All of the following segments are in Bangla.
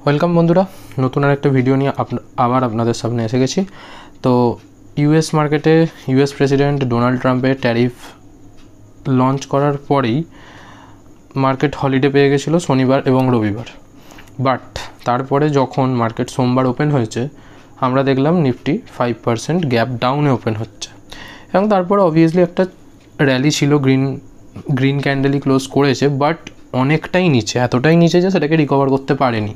ওয়েলকাম বন্ধুরা, নতুন আরেকটা ভিডিও নিয়ে আবার আপনাদের সামনে এসে গেছি। তো ইউএস মার্কেটে ইউএস প্রেসিডেন্ট ডোনাল্ড ট্রাম্পের ট্যারিফ লঞ্চ করার পরেই মার্কেট হলিডে পেয়ে গেছিলো শনিবার এবং রবিবার। বাট তারপরে যখন মার্কেট সোমবার ওপেন হয়েছে, আমরা দেখলাম নিফটি 5% গ্যাপ ডাউনে ওপেন হচ্ছে এবং তারপরে অবভিয়াসলি একটা র্যালি ছিল, গ্রিন ক্যান্ডেলই ক্লোজ করেছে, বাট অনেকটাই নিচে, এতটাই নিচে যে সেটাকে রিকভার করতে পারেনি।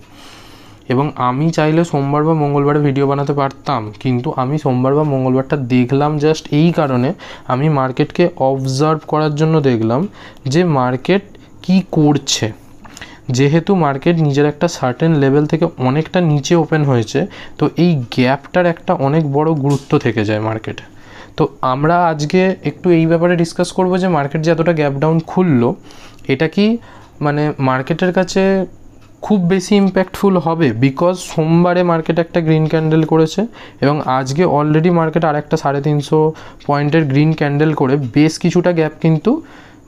এবং আমি চাইলে সোমবার বা মঙ্গলবারে ভিডিও বানাতে পারতাম, কিন্তু আমি সোমবার বা মঙ্গলবারটা দেখলাম জাস্ট এই কারণে, আমি মার্কেটকে অবজার্ভ করার জন্য দেখলাম যে মার্কেট কি করছে। যেহেতু মার্কেট নিজের একটা সার্টেন লেভেল থেকে অনেকটা নিচে ওপেন হয়েছে, তো এই গ্যাপটার একটা অনেক বড় গুরুত্ব থেকে যায় মার্কেটে। তো আমরা আজকে একটু এই ব্যাপারে ডিসকাস করব যে মার্কেট যে এতটা গ্যাপ ডাউন খুললো, এটা কি মানে মার্কেটের কাছে খুব বেশি ইম্প্যাক্টফুল হবে? বিকজ সোমবারে মার্কেট একটা গ্রিন ক্যান্ডেল করেছে এবং আজকে অলরেডি মার্কেট আর একটা 350 পয়েন্টের গ্রিন ক্যান্ডেল করে বেশ কিছুটা গ্যাপ, কিন্তু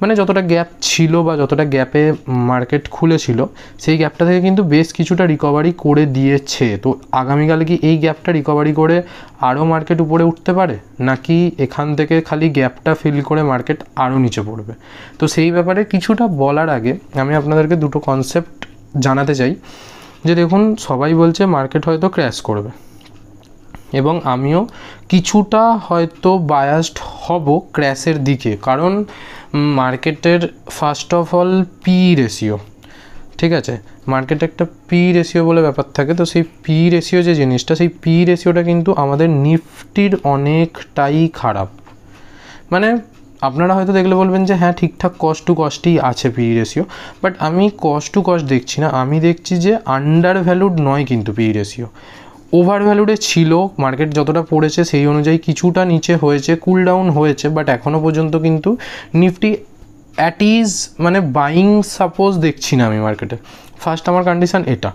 মানে যতটা গ্যাপ ছিল বা যতটা গ্যাপে মার্কেট খুলেছিল সেই গ্যাপটা থেকে কিন্তু বেশ কিছুটা রিকভারি করে দিয়েছে। তো আগামীকালে কি এই গ্যাপটা রিকভারি করে আরও মার্কেট উপরে উঠতে পারে, নাকি এখান থেকে খালি গ্যাপটা ফিল করে মার্কেট আরও নিচে পড়বে? তো সেই ব্যাপারে কিছুটা বলার আগে আমি আপনাদেরকে দুটো কনসেপ্ট জানাতে চাই। যে দেখুন, সবাই বলছে মার্কেট হয়তো ক্র্যাশ করবে এবং আমিও কিছুটা হয়তো বায়াসড হব ক্র্যাশের দিকে, কারণ মার্কেটের first of all P ratio, ঠিক আছে, মার্কেটে একটা পি রেশিও বলে ব্যাপার থাকে। তো সেই পি রেশিও যে জিনিসটা, সেই পি রেশিওটা কিন্তু আমাদের নিফটির অনেকটাই খারাপ। মানে আপনারা হয়তো দেখলে বলবেন যে হ্যাঁ ঠিকঠাক কস্ট টু কস্টই আছে পি রেশিও, বাট আমি কস্ট টু কস্ট দেখছি না, আমি দেখছি যে আন্ডার ভ্যালুড নয় কিন্তু পি রেশিও, ওভার ভ্যালুডে ছিল। মার্কেট যতটা পড়েছে সেই অনুযায়ী কিছুটা নিচে হয়েছে, কুল ডাউন হয়েছে, বাট এখনও পর্যন্ত কিন্তু নিফটি অ্যাট ইজ মানে বাইং সাপোজ দেখছি না আমি মার্কেটে। ফার্স্ট আমার কন্ডিশান এটা।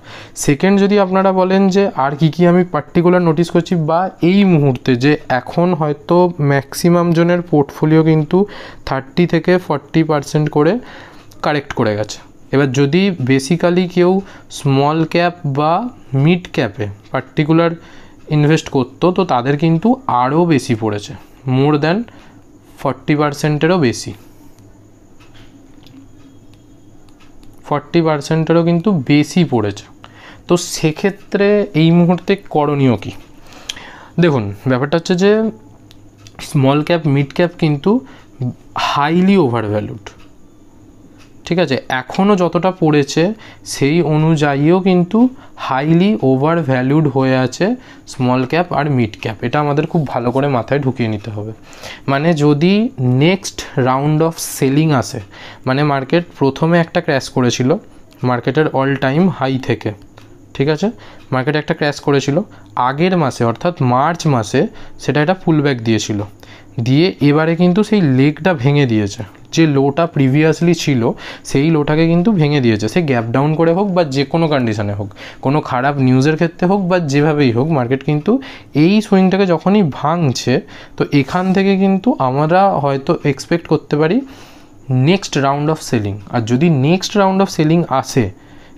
সেকেন্ড, যদি আপনারা বলেন যে আর কি আমি পার্টিকুলার নোটিস করছি বা এই মুহূর্তে, যে এখন হয়তো ম্যাক্সিমাম জনের পোর্টফোলিও কিন্তু 30 থেকে 40% করে কারেক্ট করে গেছে। এবার যদি বেসিক্যালি কেউ স্মল ক্যাপ বা মিড ক্যাপে পার্টিকুলার ইনভেস্ট করতো, তো তাদের কিন্তু আরও বেশি পড়েছে, মোর দ্যান 40%-এরও বেশি, 40%-এরও কিন্তু বেশি পড়েছে। তো সেক্ষেত্রে এই মুহূর্তে করণীয় কি? দেখুন, ব্যাপারটা হচ্ছে যে স্মল ক্যাপ মিড ক্যাপ কিন্তু হাইলি ওভার ভ্যালুড, ঠিক আছে, এখনও যতটা পড়েছে সেই অনুযায়ীও কিন্তু হাইলি ওভার ভ্যালুড হয়ে আছে স্মল ক্যাপ আর মিড ক্যাপ। এটা আমাদের খুব ভালো করে মাথায় ঢুকিয়ে নিতে হবে। মানে যদি নেক্সট রাউন্ড অফ সেলিং আসে, মানে মার্কেট প্রথমে একটা ক্র্যাশ করেছিল মার্কেটের অল টাইম হাই থেকে, ঠিক আছে, মার্কেট একটা ক্র্যাশ করেছিল আগের মাসে, অর্থাৎ মার্চ মাসে, সেটা একটা পুলব্যাক দিয়েছিল, দিয়ে এবারে কিন্তু সেই লেগটা ভেঙে দিয়েছে। যে লোটা প্রিভিয়াসলি ছিল সেই লোটাকে কিন্তু ভেঙে দিয়েছে, সে গ্যাপ ডাউন করে হোক বা যে কোনো কন্ডিশনে হোক, কোনো খারাপ নিউজের ক্ষেত্রে হোক বা যেভাবেই হোক, মার্কেট কিন্তু এই সুইংটাকে যখনই ভাঙছে, তো এখান থেকে কিন্তু আমরা হয়তো এক্সপেক্ট করতে পারি নেক্সট রাউন্ড অফ সেলিং। আর যদি নেক্সট রাউন্ড অফ সেলিং আসে,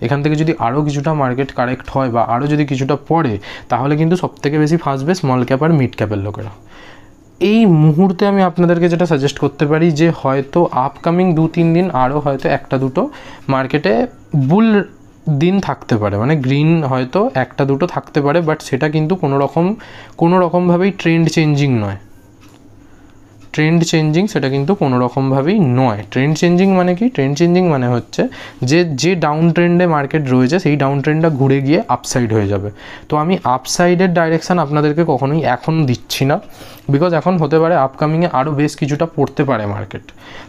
এখান থেকে যদি আরও কিছুটা মার্কেট কারেক্ট হয় বা আরও যদি কিছুটা পড়ে, তাহলে কিন্তু সবথেকে বেশি ফাঁসবে স্মল ক্যাপ আর মিড ক্যাপের লোকেরা। এই মুহূর্তে আমি আপনাদেরকে যেটা সাজেস্ট করতে পারি, যে হয়তো আপকামিং 2-3 দিন আরও হয়তো একটা দুটো মার্কেটে বুল দিন থাকতে পারে, মানে গ্রিন হয়তো একটা দুটো থাকতে পারে, বাট সেটা কিন্তু কোনো রকমভাবেই ট্রেন্ড চেঞ্জিং নয়। ট্রেন্ড চেঞ্জিং সেটা কিন্তু কোনো রকমভাবেই নয়। ট্রেন্ড চেঞ্জিং মানে কি? ট্রেন্ড চেঞ্জিং মানে হচ্ছে যে ডাউন ট্রেন্ডে মার্কেট রয়েছে সেই ডাউন ট্রেন্ডটা ঘুরে গিয়ে আপসাইড হয়ে যাবে। তো আমি আপসাইডের ডাইরেকশান আপনাদেরকে কখনোই এখন দিচ্ছি না, বিকজ এখন হতে পারে আপকামিংয়ে আরও বেশ কিছুটা পড়তে পারে মার্কেট।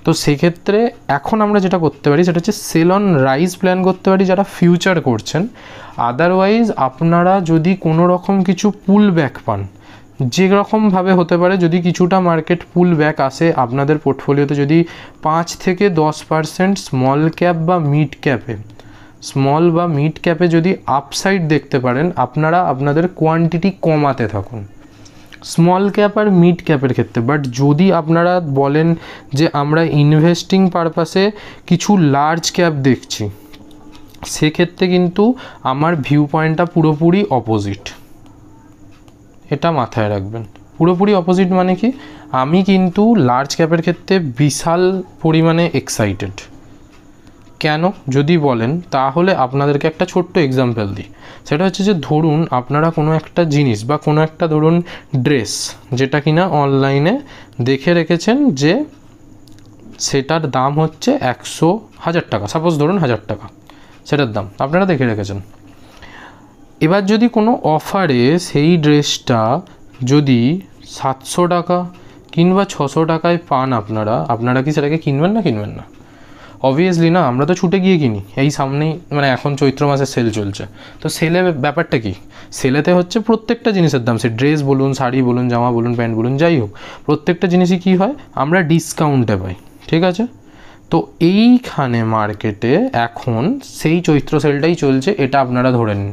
তো সেক্ষেত্রে এখন আমরা যেটা করতে পারি সেটা হচ্ছে সেল অন রাইজ প্ল্যান করতে পারি যারা ফিউচার করছেন। আদারওয়াইজ আপনারা যদি কোনো রকম কিছু পুল ব্যাক পান, যে রকমভাবে হতে পারে, যদি কিছুটা মার্কেট পুল ব্যাক আসে আপনাদের পোর্টফোলিওতে, যদি 5 থেকে 10% স্মল ক্যাপ বা মিড ক্যাপে, স্মল বা মিড ক্যাপে যদি আপসাইড দেখতে পারেন, আপনারা আপনাদের কোয়ান্টিটি কমাতে থাকুন স্মল ক্যাপ আর মিড ক্যাপের ক্ষেত্রে। বাট যদি আপনারা বলেন যে আমরা ইনভেস্টিং পারপাসে কিছু লার্জ ক্যাপ দেখছি, সেক্ষেত্রে কিন্তু আমার ভিউ পয়েন্টটা পুরোপুরি অপোজিট, এটা মাথায় রাখবেন। পুরোপুরি অপোজিট মানে কি, আমি কিন্তু লার্জ ক্যাপের ক্ষেত্রে বিশাল পরিমাণে এক্সাইটেড। কেন যদি বলেন, তাহলে আপনাদেরকে একটা ছোট্ট এক্সাম্পল দিই। সেটা হচ্ছে যে ধরুন আপনারা কোনো একটা জিনিস বা কোনো একটা ধরুন ড্রেস, যেটা কিনা অনলাইনে দেখে রেখেছেন যে সেটার দাম হচ্ছে 100,000 টাকা, সাপোজ ধরুন 1000 টাকা সেটার দাম আপনারা দেখে রেখেছেন। এবার যদি কোনো অফারে সেই ড্রেসটা যদি 700 টাকা কিংবা 600 টাকায় পান আপনারা কি সেটাকে কিনবেন না? অবভিয়াসলি না, আমরা তো ছুটে গিয়ে কিনি। এই সামনেই মানে এখন চৈত্র মাসে সেল চলছে, তো সেলে ব্যাপারটা কি, সেলেতে হচ্ছে প্রত্যেকটা জিনিসের দাম, সে ড্রেস বলুন, শাড়ি বলুন, জামা বলুন, প্যান্ট বলুন, যাই হোক প্রত্যেকটা জিনিসই কী হয়, আমরা ডিসকাউন্টে পাই, ঠিক আছে? তো এইখানে মার্কেটে এখন সেই চৈত্র সেলটাই চলছে, এটা আপনারা ধরে নিন।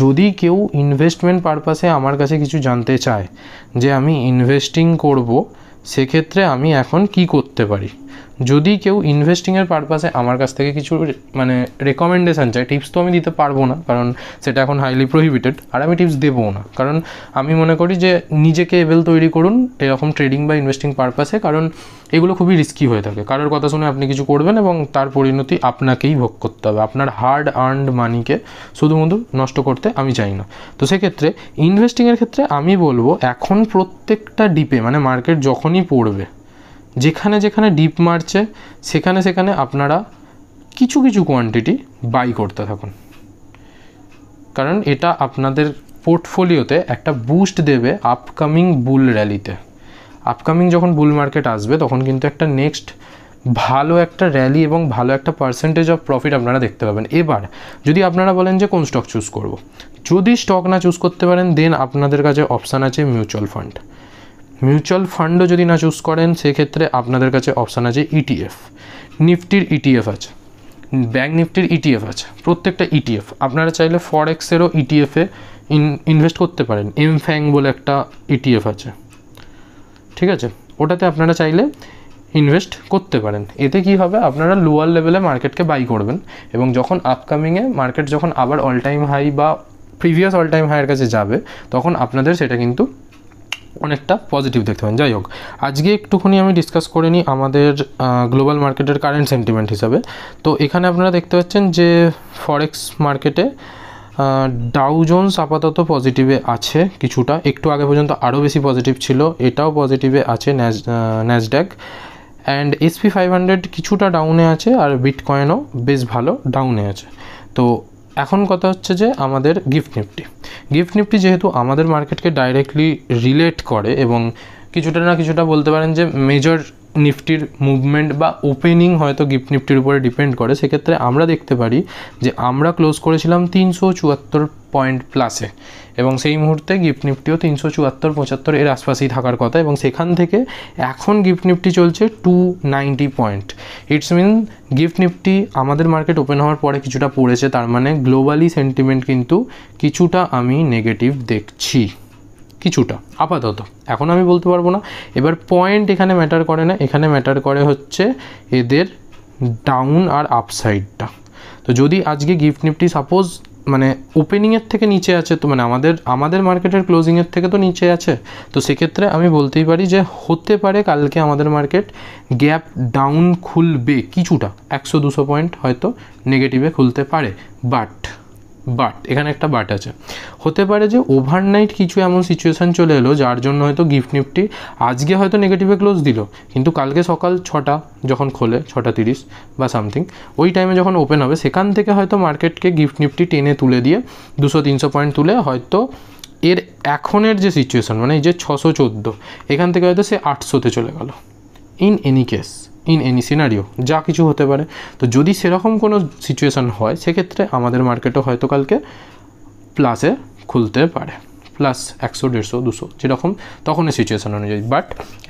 যদি কেউ ইনভেস্টমেন্ট পারপাসে আমার কাছে কিছু জানতে চায় যে আমি ইনভেস্টিং করব, সেক্ষেত্রে আমি এখন কি করতে পারি, যদি কেউ ইনভেস্টিংয়ের পারপাসে আমার কাছ থেকে কিছু মানে রেকমেন্ডেশান চায়, টিপস তো আমি দিতে পারবো না, কারণ সেটা এখন হাইলি প্রহিবিটেড, আর আমি টিপস দেবও না, কারণ আমি মনে করি যে নিজেকে এবেল তৈরি করুন এরকম ট্রেডিং বা ইনভেস্টিং পারপাসে, কারণ এগুলো খুবই রিস্কি হয়ে থাকে। কারোর কথা শুনে আপনি কিছু করবেন এবং তার পরিণতি আপনাকেই ভোগ করতে হবে। আপনার হার্ড আর্নড মানিকে শুধুমাত্র নষ্ট করতে আমি চাই না। তো সেক্ষেত্রে ইনভেস্টিংয়ের ক্ষেত্রে আমি বলবো এখন প্রত্যেকটা ডিপে, মানে মার্কেট যখনই পড়বে, যেখানে যেখানে ডিপ মারছে সেখানে আপনারা কিছু কোয়ান্টিটি বাই করতে থাকুন, কারণ এটা আপনাদের পোর্টফোলিওতে একটা বুস্ট দেবে আপকামিং বুল র্যালিতে। আপকামিং যখন বুল মার্কেট আসবে তখন কিন্তু একটা নেক্সট ভালো একটা র্যালি এবং ভালো একটা পার্সেন্টেজ অফ প্রফিট আপনারা দেখতে পাবেন। এবার যদি আপনারা বলেন যে কোন স্টক চুজ করব, যদি স্টক না চুজ করতে পারেন দেন আপনাদের কাছে অপশান আছে মিউচুয়াল ফান্ড। মিউচুয়াল ফান্ডও যদি না চুজ করেন সেক্ষেত্রে আপনাদের কাছে অপশান আছে ইটিএফ। নিফটির ইটিএফ আছে, ব্যাঙ্ক নিফটির ইটিএফ আছে, প্রত্যেকটা ইটিএফ। আপনারা চাইলে ফরেক্সেরও ইটিএফে ইনভেস্ট করতে পারেন। এমফ্যাং বলে একটা ইটিএফ আছে, ঠিক আছে, ওটাতে আপনারা চাইলে ইনভেস্ট করতে পারেন। এতে কি হবে, আপনারা লোয়ার লেভেলে মার্কেটকে বাই করবেন এবং যখন আপকামিংয়ে মার্কেট যখন আবার অল টাইম হাই বা প্রিভিয়াস অল টাইম হাইয়ের কাছে যাবে তখন আপনাদের সেটা কিন্তু অনেকটা পজিটিভ দেখতে পাবেন। যাই হোক, আজকে একটুখানি আমি ডিসকাস করে নিই আমাদের গ্লোবাল মার্কেটের কারেন্ট সেন্টিমেন্ট হিসাবে। তো এখানে আপনারা দেখতে পাচ্ছেন যে ফরেক্স মার্কেটে ডাউ জোন্স আপাতত পজিটিভে আছে কিছুটা, একটু আগে পর্যন্ত আরও বেশি পজিটিভ ছিল, এটাও পজিটিভে আছে ন্যাসড্যাক, অ্যান্ড SP 500 কিছুটা ডাউনে আছে, আর বিটকয়েনও বেশ ভালো ডাউনে আছে। তো এখন কথা হচ্ছে যে আমাদের গিফট নিফটি যেহেতু আমাদের মার্কেটকে ডাইরেক্টলি রিলেট করে এবং কিছুটা না কিছুটা বলতে পারেন যে মেজর নিফটির মুভমেন্ট বা ওপেনিং হয়তো গিফট নিফটির উপরে ডিপেন্ড করে, সেক্ষেত্রে আমরা দেখতে পারি যে আমরা ক্লোজ করেছিলাম 374 পয়েন্ট প্লাসে এবং সেই মুহূর্তে গিফট নিফটিও 374-75 এর আশপাশেই থাকার কথা, এবং সেখান থেকে এখন গিফট নিফটি চলছে 290 point. It's mean GIFT Nifty আমাদের মার্কেট ওপেন হওয়ার পরে কিছুটা পড়েছে, তার মানে গ্লোবালি সেন্টিমেন্ট কিন্তু কিছুটা আমি নেগেটিভ দেখছি, কিছুটা আপাতত, এখন আমি বলতে পারবো না। এবার পয়েন্ট এখানে ম্যাটার করে না, এখানে ম্যাটার করে হচ্ছে এদের ডাউন আর আপসাইডটা। তো যদি আজকে গিফট নিফটি সাপোজ মানে ওপেনিংয়ের থেকে নিচে আছে, তো মানে আমাদের মার্কেটের ক্লোজিংয়ের থেকে তো নিচে আছে, তো সেক্ষেত্রে আমি বলতেই পারি যে হতে পারে কালকে আমাদের মার্কেট গ্যাপ ডাউন খুলবে কিছুটা, 100-200 পয়েন্ট হয়তো নেগেটিভে খুলতে পারে। বাট এখানে একটা বাট আছে, হতে পারে যে ওভারনাইট কিছু এমন সিচুয়েশান চলে এলো যার জন্য হয়তো গিফট নিফটি আজকে হয়তো নেগেটিভে ক্লোজ দিল, কিন্তু কালকে সকাল 6টা যখন খোলে 6:30 বা সামথিং ওই টাইমে যখন ওপেন হবে সেখান থেকে হয়তো মার্কেটকে গিফট নিফটি টেনে তুলে দিয়ে 200-300 পয়েন্ট তুলে হয়তো এর এখনের যে সিচুয়েশান মানে এই যে 614 এখান থেকে হয়তো সে 800-তে চলে গেল। ইন এনি সিনারিও যা কিছু হতে পারে। তো যদি সেরকম কোনো সিচুয়েশান হয় সেক্ষেত্রে আমাদের মার্কেটও হয়তো কালকে প্লাসে খুলতে পারে, প্লাস 100-150-200 যেরকম তখনের সিচুয়েশান অনুযায়ী। বাট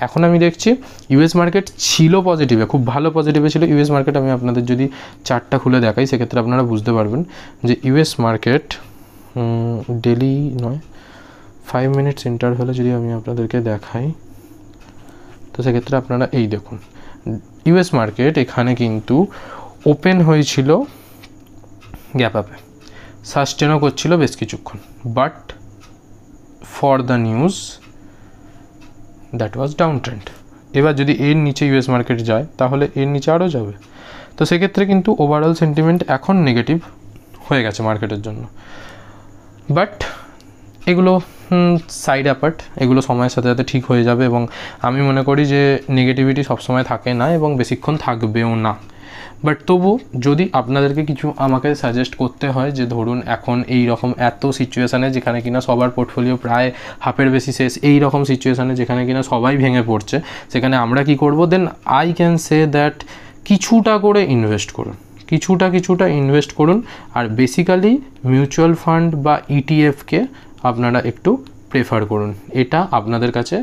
এখন আমি দেখছি ইউএস মার্কেট ছিল পজিটিভে, খুব ভালো পজিটিভে ছিল ইউএস মার্কেট। আমি আপনাদের যদি চার্টটা খুলে দেখাই সেক্ষেত্রে আপনারা বুঝতে পারবেন যে ইউএস মার্কেট ডেলি নয় 5 মিনিটস ইন্টারভ্যালে যদি আমি আপনাদেরকে দেখাই তো সেক্ষেত্রে আপনারা এই দেখুন ইউএস মার্কেট এখানে কিন্তু ওপেন হয়েছিল গ্যাপ আপে সাস্টেনও করছিল বেশ কিছুক্ষণ, but for the news that was down trend. এবার যদি এর নিচে ইউএস মার্কেট যায় তাহলে এর নিচে আরও যাবে, তো সেক্ষেত্রে কিন্তু ওভারঅল সেন্টিমেন্ট এখন নেগেটিভ হয়ে গেছে মার্কেটের জন্য। বাট এগুলো সাইড অ্যাপার্ট, এগুলো সময়ের সাথে সাথে ঠিক হয়ে যাবে, এবং আমি মনে করি যে নেগেটিভিটি সবসময় থাকে না এবং বেশিক্ষণ থাকবেও না। বাট তবু যদি আপনাদেরকে কিছু আমাকে সাজেস্ট করতে হয় যে ধরুন এখন এই রকম এত সিচুয়েশানে যেখানে কিনা সবার পোর্টফোলিও প্রায় হাফের বেশি শেষ, এই রকম সিচুয়েশানে যেখানে কিনা সবাই ভেঙে পড়ছে, সেখানে আমরা কি করব, then I can say that কিছুটা করে ইনভেস্ট করুন, কিছুটা ইনভেস্ট করুন। আর বেসিক্যালি মিউচুয়াল ফান্ড বা ইটিএফকে আপনারা একটু প্রেফার করুন, এটা আপনাদের কাছে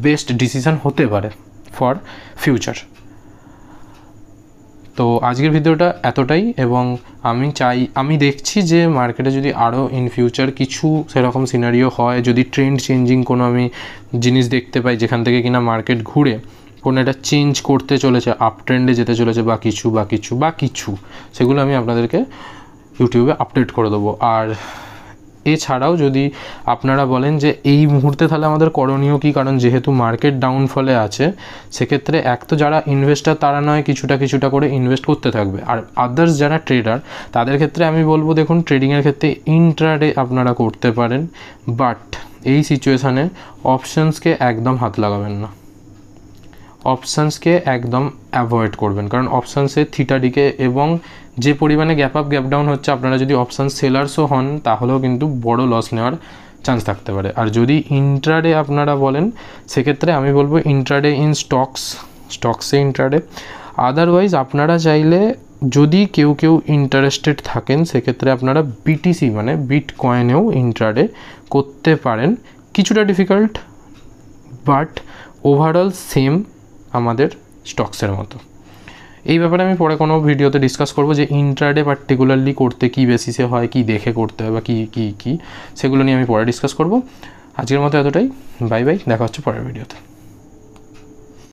বেস্ট ডিসিশন হতে পারে ফর ফিউচার। তো আজকের ভিডিওটা এতটাই, এবং আমি দেখছি যে মার্কেটে যদি আরও ইন ফিউচার কিছু সেরকম সিনারিও হয়, যদি ট্রেন্ড চেঞ্জিং কোনো আমি জিনিস দেখতে পাই যেখান থেকে কিনা মার্কেট ঘুরে কোনো একটা চেঞ্জ করতে চলেছে, আপ ট্রেন্ডে যেতে চলেছে বা কিছু সেগুলো আমি আপনাদেরকে ইউটিউবে আপডেট করে দেবো। আর এছাড়াও যদি আপনারা বলেন যে এই মুহূর্তে তাহলে আমাদের করণীয় কী, কারণ যেহেতু মার্কেট ডাউনফলে আছে, সেক্ষেত্রে এক তো যারা ইনভেস্টার তারা নয় কিছুটা করে ইনভেস্ট করতে থাকবে, আর আদার্স যারা ট্রেডার তাদের ক্ষেত্রে আমি বলবো দেখুন ট্রেডিংয়ের ক্ষেত্রে ইন্ট্রাডে আপনারা করতে পারেন, বাট এই সিচুয়েশানে অপশানসকে একদম হাত লাগাবেন না, অপশানসকে একদম অ্যাভয়েড করবেন, কারণ অপশানসে থিটাডিকে এবং যে পরিমাণে গ্যাপ আপ গ্যাপ ডাউন হচ্ছে, আপনারা যদি অপশান সেলার্সও হন তাহলেও কিন্তু বড় লস নেওয়ার চান্স থাকতে পারে। আর যদি ইন্ট্রাডে আপনারা বলেন সেক্ষেত্রে আমি বলবো ইন্ট্রাডে ইন স্টকসে ইন্ট্রাডে। আদারওয়াইজ আপনারা চাইলে যদি কেউ ইন্টারেস্টেড থাকেন সেক্ষেত্রে আপনারা বিটিসি মানে বিটকয়েনেও ইন্ট্রাডে করতে পারেন, কিছুটা ডিফিকাল্ট বাট ওভারঅল সেম আমাদের স্টকসের মতো। এই ব্যাপারে আমি পরে কোনো ভিডিওতে ডিসকাস করব যে ইন্ট্রাডে পার্টিকুলারলি করতে কী বেসিসে হয়, কী দেখে করতে হয় বা কী সেগুলো নিয়ে আমি পরে ডিসকাস করব। আজকের মতো এতটাই, বাই বাই, দেখা হচ্ছে পরের ভিডিওতে।